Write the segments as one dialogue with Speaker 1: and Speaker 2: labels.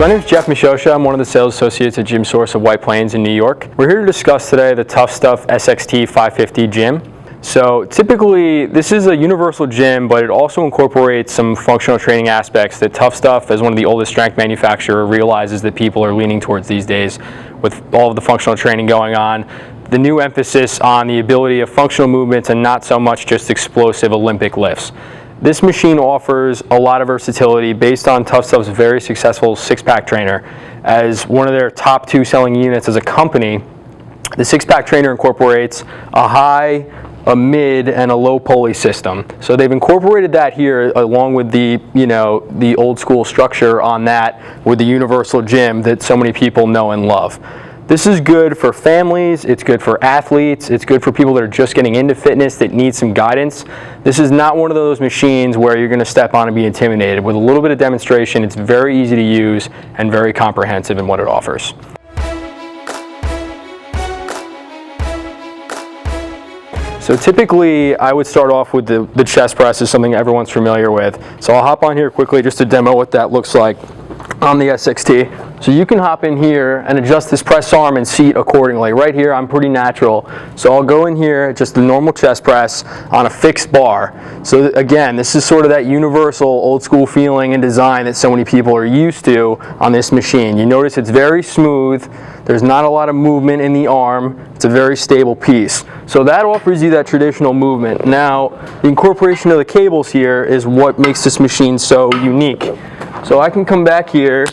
Speaker 1: My name is Jeff Mishosha. I'm one of the sales associates at Gym Source of White Plains in New York. We're here to discuss today the TuffStuff SXT 550 gym. So typically this is a universal gym, but it also incorporates some functional training aspects that TuffStuff, as one of the oldest strength manufacturers, realizes that people are leaning towards these days with all of the functional training going on. The new emphasis on the ability of functional movements and not so much just explosive Olympic lifts. This machine offers a lot of versatility based on TuffStuff's very successful six-pack trainer. As one of their top 2 selling units as a company, the six-pack trainer incorporates a high, a mid, and a low pulley system. So they've incorporated that here along with the old school structure on that with the universal gym that so many people know and love. This is good for families, it's good for athletes, it's good for people that are just getting into fitness that need some guidance. This is not one of those machines where you're going to step on and be intimidated. With a little bit of demonstration, it's very easy to use and very comprehensive in what it offers. So typically, I would start off with the chest press is something everyone's familiar with. So I'll hop on here quickly just to demo what that looks like on the SXT. So you can hop in here and adjust this press arm and seat accordingly. Right here, I'm pretty natural. So I'll go in here, just the normal chest press on a fixed bar. So again, this is sort of that universal old school feeling and design that so many people are used to on this machine. You notice it's very smooth. There's not a lot of movement in the arm. It's a very stable piece. So that offers you that traditional movement. Now, the incorporation of the cables here is what makes this machine so unique. So I can come back here,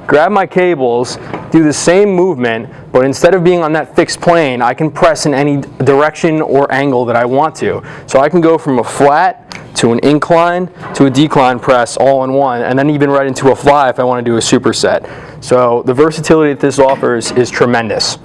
Speaker 1: grab my cables, do the same movement, but instead of being on that fixed plane, I can press in any direction or angle that I want to. So I can go from a flat to an incline to a decline press all in one, and then even right into a fly if I want to do a superset. So the versatility that this offers is tremendous.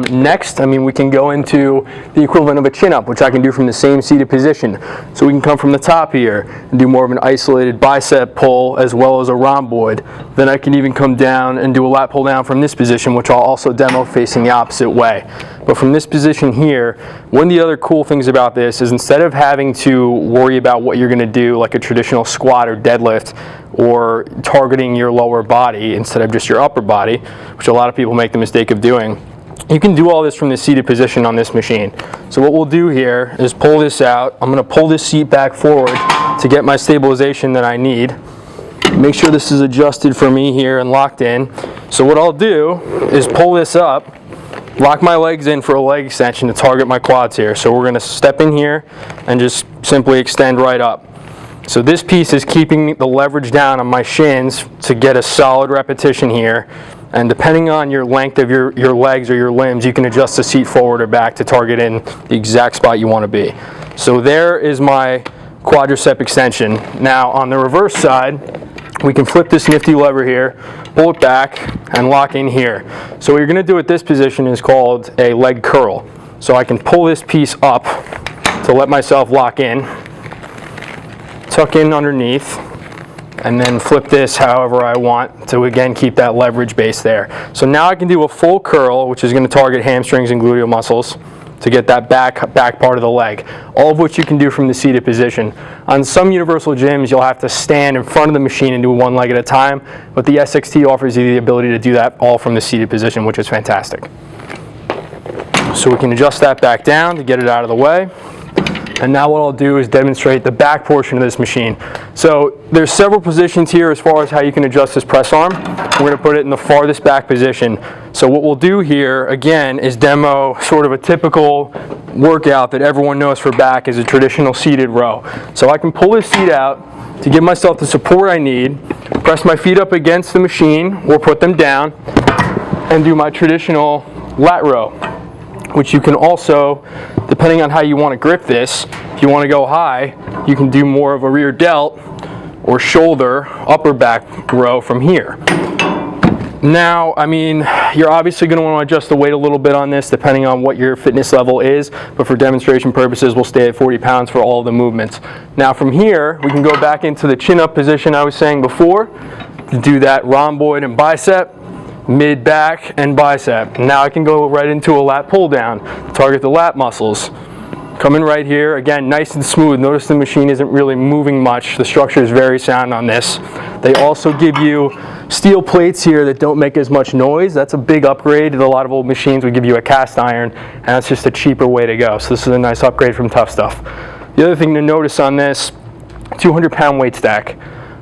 Speaker 1: Next, we can go into the equivalent of a chin-up, which I can do from the same seated position. So we can come from the top here and do more of an isolated bicep pull as well as a rhomboid. Then I can even come down and do a lat pull down from this position, which I'll also demo facing the opposite way. But from this position here, one of the other cool things about this is instead of having to worry about what you're going to do like a traditional squat or deadlift or targeting your lower body instead of just your upper body, which a lot of people make the mistake of doing, you can do all this from the seated position on this machine. So what we'll do here is pull this out. I'm going to pull this seat back forward to get my stabilization that I need. Make sure this is adjusted for me here and locked in. So what I'll do is pull this up, lock my legs in for a leg extension to target my quads here. So we're going to step in here and just simply extend right up. So this piece is keeping the leverage down on my shins to get a solid repetition here. And depending on your length of your legs or your limbs, you can adjust the seat forward or back to target in the exact spot you want to be. So there is my quadricep extension. Now on the reverse side, we can flip this nifty lever here, pull it back, and lock in here. So what you're going to do at this position is called a leg curl. So I can pull this piece up to let myself lock in, tuck in underneath, and then flip this however I want to again keep that leverage base there. So now I can do a full curl, which is going to target hamstrings and gluteal muscles to get that back part of the leg, all of which you can do from the seated position. On some universal gyms, you'll have to stand in front of the machine and do one leg at a time, but the SXT offers you the ability to do that all from the seated position, which is fantastic. So we can adjust that back down to get it out of the way. And now what I'll do is demonstrate the back portion of this machine. So there's several positions here as far as how you can adjust this press arm. We're going to put it in the farthest back position. So what we'll do here, again, is demo sort of a typical workout that everyone knows for back is a traditional seated row. So I can pull this seat out to give myself the support I need, press my feet up against the machine or put them down, and do my traditional lat row, which you can also, depending on how you want to grip this, if you want to go high, you can do more of a rear delt or shoulder upper back row from here. Now, you're obviously going to want to adjust the weight a little bit on this depending on what your fitness level is, but for demonstration purposes, we'll stay at 40 pounds for all of the movements. Now from here, we can go back into the chin-up position I was saying before to do that rhomboid and bicep, mid back and bicep. Now I can go right into a lat pull down, target the lat muscles. come in right here. Again, nice and smooth. Notice the machine isn't really moving much. The structure is very sound on this. They also give you steel plates here that don't make as much noise. That's a big upgrade. A lot of old machines would give you a cast iron, and that's just a cheaper way to go. So this is a nice upgrade from TuffStuff. The other thing to notice on this, 200-pound weight stack.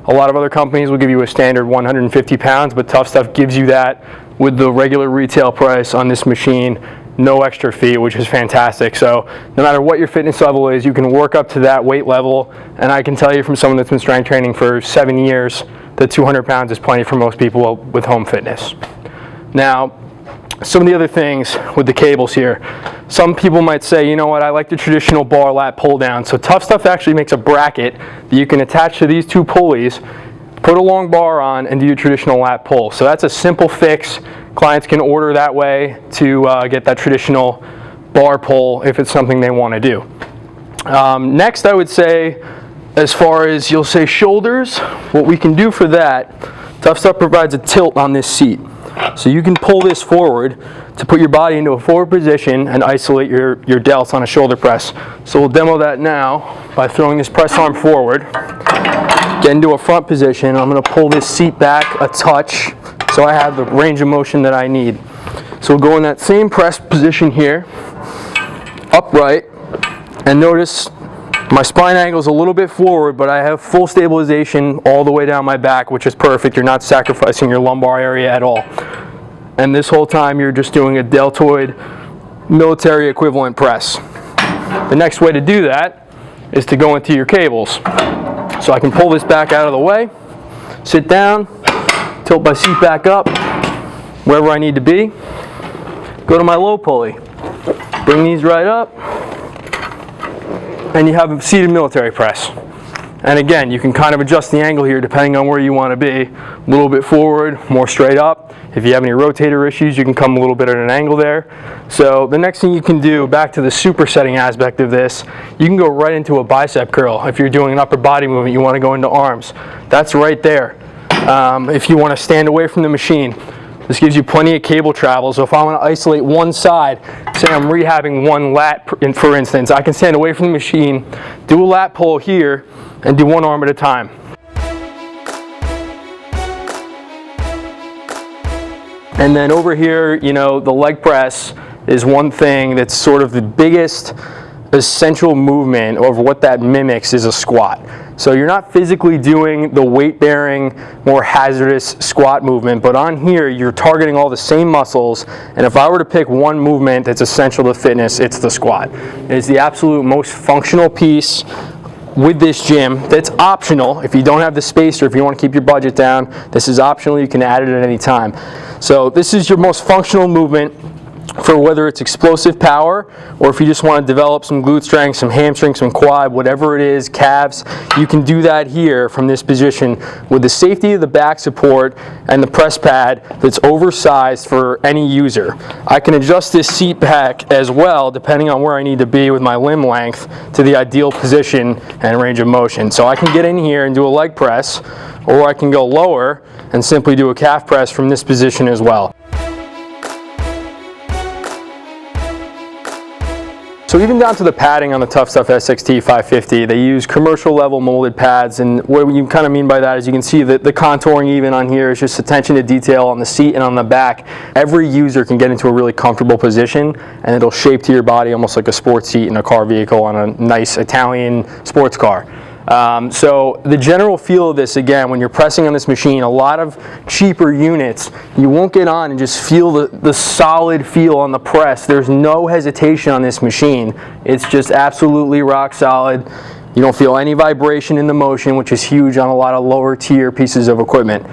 Speaker 1: A lot of other companies will give you a standard 150 pounds, but TuffStuff gives you that with the regular retail price on this machine. No extra fee, which is fantastic. So no matter what your fitness level is, you can work up to that weight level. And I can tell you from someone that's been strength training for 7 years that 200 pounds is plenty for most people with home fitness. Now, some of the other things with the cables here. Some people might say, you know what, I like the traditional bar lat pull down. So TuffStuff actually makes a bracket that you can attach to these two pulleys, put a long bar on, and do your traditional lat pull. So that's a simple fix. Clients can order that way to get that traditional bar pull if it's something they want to do. Next, I would say, as far as you'll say shoulders, what we can do for that, TuffStuff provides a tilt on this seat. So you can pull this forward to put your body into a forward position and isolate your delts on a shoulder press. So we'll demo that now by throwing this press arm forward, get into a front position. I'm going to pull this seat back a touch so I have the range of motion that I need. So we'll go in that same press position here, upright, and notice my spine angle is a little bit forward, but I have full stabilization all the way down my back, which is perfect. You're not sacrificing your lumbar area at all. And this whole time you're just doing a deltoid military equivalent press. The next way to do that is to go into your cables. So I can pull this back out of the way, sit down, tilt my seat back up, wherever I need to be, go to my low pulley, bring these right up, and you have a seated military press. And again, you can kind of adjust the angle here depending on where you want to be. A little bit forward, more straight up. If you have any rotator issues, you can come a little bit at an angle there. So the next thing you can do, back to the supersetting aspect of this, you can go right into a bicep curl. If you're doing an upper body movement, you want to go into arms. That's right there. If you want to stand away from the machine, this gives you plenty of cable travel. So if I want to isolate one side, say I'm rehabbing one lat, for instance, I can stand away from the machine, do a lat pull here, and do one arm at a time. And then over here, you know, the leg press is one thing that's sort of the biggest essential movement of what that mimics is a squat. So you're not physically doing the weight-bearing, more hazardous squat movement, but on here you're targeting all the same muscles, and if I were to pick one movement that's essential to fitness, it's the squat. It's the absolute most functional piece with this gym that's optional. If you don't have the space or if you want to keep your budget down, this is optional. You can add it at any time. So this is your most functional movement for whether it's explosive power or if you just want to develop some glute strength, some hamstring, some quad, whatever it is, calves, you can do that here from this position with the safety of the back support and the press pad that's oversized for any user. I can adjust this seat back as well depending on where I need to be with my limb length to the ideal position and range of motion. So I can get in here and do a leg press, or I can go lower and simply do a calf press from this position as well. So even down to the padding on the TuffStuff SXT 550, they use commercial level molded pads, and what you kind of mean by that is you can see that the contouring even on here is just attention to detail on the seat and on the back. Every user can get into a really comfortable position and it'll shape to your body almost like a sports seat in a car vehicle on a nice Italian sports car. So the general feel of this, again, when you're pressing on this machine, a lot of cheaper units, you won't get on and just feel the solid feel on the press. There's no hesitation on this machine. It's just absolutely rock solid. You don't feel any vibration in the motion, which is huge on a lot of lower tier pieces of equipment.